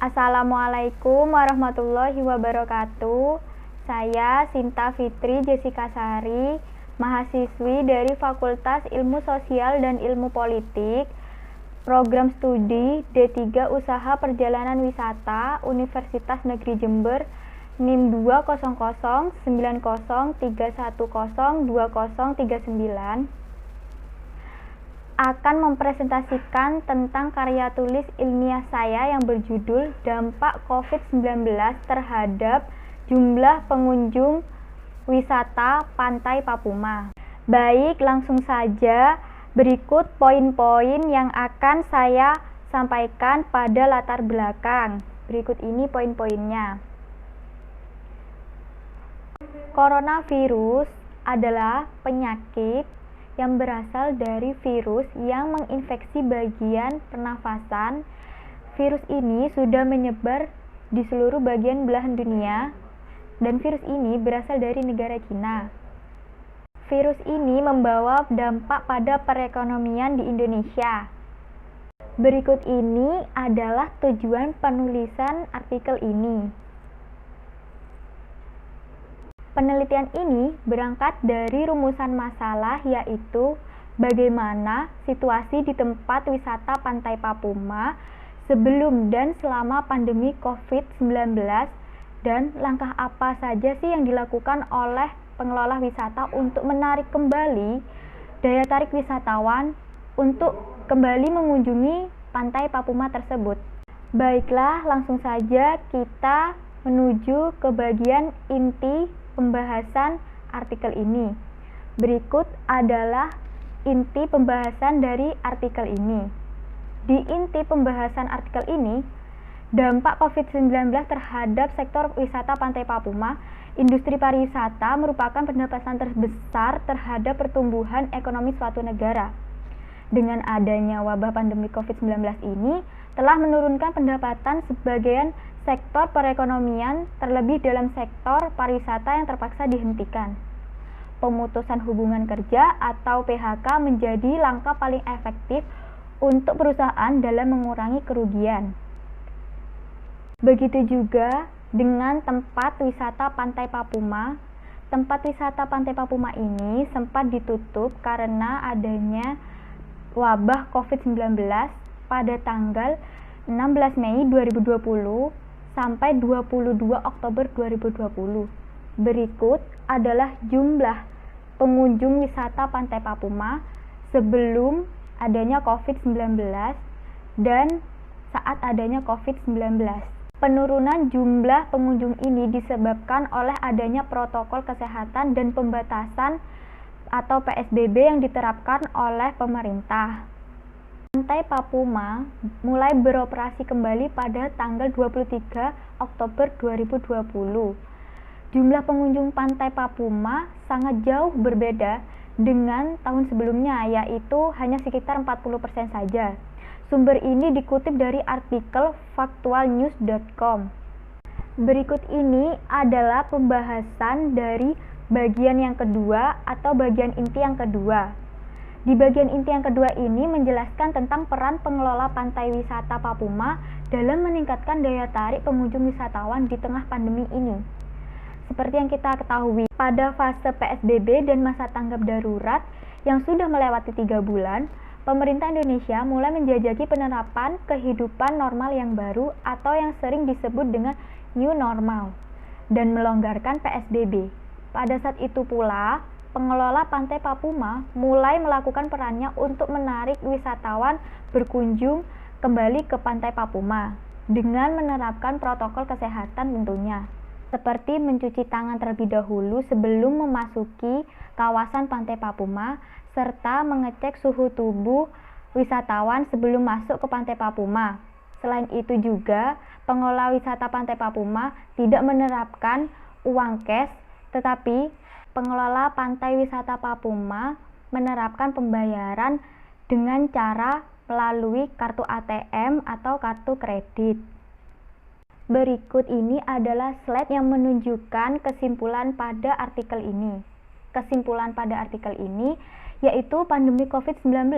Assalamualaikum warahmatullahi wabarakatuh. Saya Sinta Fitri Jessica Sari, mahasiswi dari Fakultas Ilmu Sosial dan Ilmu Politik, Program Studi D3 Usaha Perjalanan Wisata Universitas Negeri Jember, NIM 20090312039, akan mempresentasikan tentang karya tulis ilmiah saya yang berjudul Dampak COVID-19 terhadap jumlah pengunjung wisata Pantai Papuma. Baik, langsung saja berikut poin-poin yang akan saya sampaikan pada latar belakang. Berikut ini poin-poinnya. Coronavirus adalah penyakit yang berasal dari virus yang menginfeksi bagian pernafasan. Virus ini sudah menyebar di seluruh bagian belahan dunia dan virus ini berasal dari negara Cina. Virus ini membawa dampak pada perekonomian di Indonesia. Berikut ini adalah tujuan penulisan artikel ini. Penelitian ini berangkat dari rumusan masalah, yaitu bagaimana situasi di tempat wisata Pantai Papuma sebelum dan selama pandemi COVID-19 dan langkah apa saja sih yang dilakukan oleh pengelola wisata untuk menarik kembali daya tarik wisatawan untuk kembali mengunjungi Pantai Papuma tersebut. Baiklah, langsung saja kita menuju ke bagian inti pembahasan artikel ini. Berikut adalah inti pembahasan dari artikel ini. Di inti pembahasan artikel ini, dampak COVID-19 terhadap sektor wisata Pantai Papuma, industri pariwisata merupakan pendapatan terbesar terhadap pertumbuhan ekonomi suatu negara. Dengan adanya wabah pandemi COVID-19 ini telah menurunkan pendapatan sebagian sektor perekonomian, terlebih dalam sektor pariwisata yang terpaksa dihentikan. Pemutusan hubungan kerja atau PHK menjadi langkah paling efektif untuk perusahaan dalam mengurangi kerugian. Begitu juga dengan tempat wisata Pantai Papuma. Tempat wisata Pantai Papuma ini sempat ditutup karena adanya wabah COVID-19 pada tanggal 16 Mei 2020 sampai 22 Oktober 2020. Berikut adalah jumlah pengunjung wisata Pantai Papuma sebelum adanya COVID-19 dan saat adanya COVID-19. Penurunan jumlah pengunjung ini disebabkan oleh adanya protokol kesehatan dan pembatasan atau PSBB yang diterapkan oleh pemerintah. Pantai Papuma mulai beroperasi kembali pada tanggal 23 Oktober 2020. Jumlah pengunjung Pantai Papuma sangat jauh berbeda dengan tahun sebelumnya, yaitu hanya sekitar 40% saja. Sumber ini dikutip dari artikel faktualnews.com. Berikut ini adalah pembahasan dari bagian yang kedua atau bagian inti yang kedua. Di bagian inti yang kedua ini menjelaskan tentang peran pengelola pantai wisata Papuma dalam meningkatkan daya tarik pengunjung wisatawan di tengah pandemi ini. Seperti yang kita ketahui, pada fase PSBB dan masa tanggap darurat yang sudah melewati 3 bulan, pemerintah Indonesia mulai menjajaki penerapan kehidupan normal yang baru atau yang sering disebut dengan new normal dan melonggarkan PSBB. Pada saat itu pula, pengelola Pantai Papuma mulai melakukan perannya untuk menarik wisatawan berkunjung kembali ke Pantai Papuma dengan menerapkan protokol kesehatan tentunya, seperti mencuci tangan terlebih dahulu sebelum memasuki kawasan Pantai Papuma, serta mengecek suhu tubuh wisatawan sebelum masuk ke Pantai Papuma. Selain itu juga, pengelola wisata Pantai Papuma tidak menerapkan uang cash, tetapi pengelola Pantai Wisata Papuma menerapkan pembayaran dengan cara melalui kartu ATM atau kartu kredit. Berikut ini adalah slide yang menunjukkan kesimpulan pada artikel ini. Kesimpulan pada artikel ini yaitu pandemi COVID-19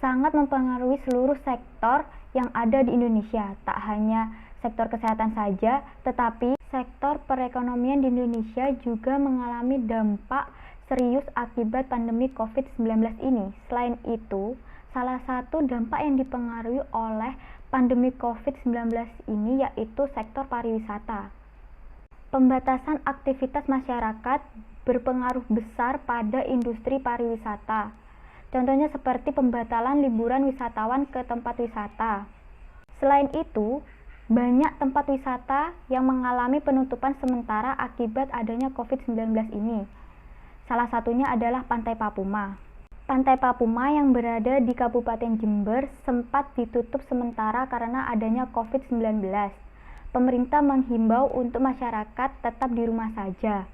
sangat mempengaruhi seluruh sektor yang ada di Indonesia. Tak hanya sektor kesehatan saja, tetapi sektor perekonomian di Indonesia juga mengalami dampak serius akibat pandemi COVID-19 ini. Selain itu, salah satu dampak yang dipengaruhi oleh pandemi COVID-19 ini yaitu sektor pariwisata. Pembatasan aktivitas masyarakat berpengaruh besar pada industri pariwisata. Contohnya seperti pembatalan liburan wisatawan ke tempat wisata. Selain itu, banyak tempat wisata yang mengalami penutupan sementara akibat adanya COVID-19 ini. Salah satunya adalah Pantai Papuma. Pantai Papuma yang berada di Kabupaten Jember sempat ditutup sementara karena adanya COVID-19. Pemerintah menghimbau untuk masyarakat tetap di rumah saja.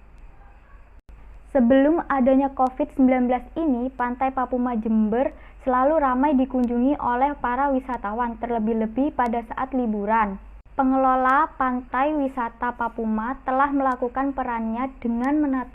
Sebelum adanya COVID-19 ini, Pantai Papuma Jember selalu ramai dikunjungi oleh para wisatawan, terlebih-lebih pada saat liburan. Pengelola Pantai Wisata Papuma telah melakukan perannya dengan menata